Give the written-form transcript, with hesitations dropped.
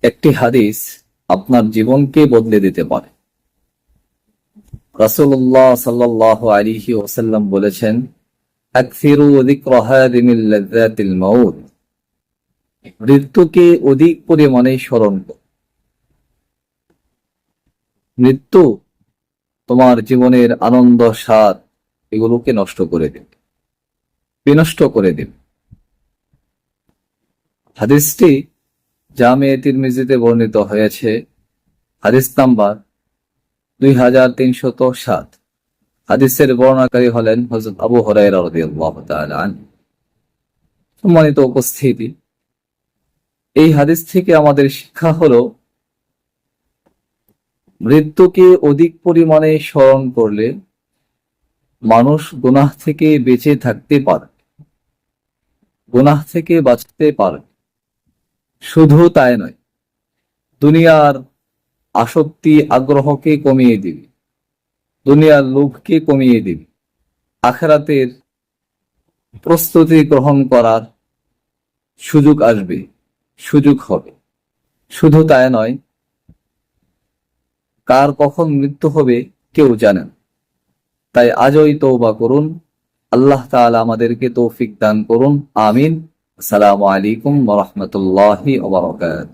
একটি হাদিস আপনার জীবনকে বদলে দিতে পারে। রাসূলুল্লাহ সাল্লাল্লাহু আলাইহি ওয়াসাল্লাম বলেছেন, আকসিরু যিকরা হাদিমিল লাযযাতিল মাউত, মৃত্যুকে অধিক পরিমাণে স্মরণ করো। মৃত্যু তোমার জীবনের আনন্দ, স্বাদ এগুলোকে নষ্ট করে দেবে, বিনষ্ট করে দেবে। হাদিসটি জামে তিরমিজিতে বর্ণিত হয়েছে, হাদিস নাম্বার 2307। হাদিসের বর্ণনাকারী হলেন হযরত আবু হুরায়রা রাদিয়াল্লাহু তাআলা আনহু। সম্মানিত উপস্থিতি, এই হাদিস থেকে আমাদের শিক্ষা হলো, মৃত্যুকে অধিক পরিমাণে স্মরণ করলে মানুষ গুনাহ থেকে বেঁচে থাকতে পারে, গুনাহ থেকে বাঁচতে পারে। শুধু তাই নয়, দুনিয়ার আসক্তি আগ্রহকে কমিয়ে দিবে, দুনিয়ার লোভকে কমিয়ে দিবে, আখিরাতের প্রস্তুতি গ্রহণ করার সুযোগ আসবে, সুযোগ হবে। শুধু তাই নয়, কার কখন মৃত্যু হবে কেউ জানেন। তাই আজই তওবা করুন। আল্লাহ তাআলা আমাদেরকে তৌফিক দান করুন। আমিন। আসসালামু আলাইকুম ওয়া রাহমাতুল্লাহি ওয়া বারাকাতুহু।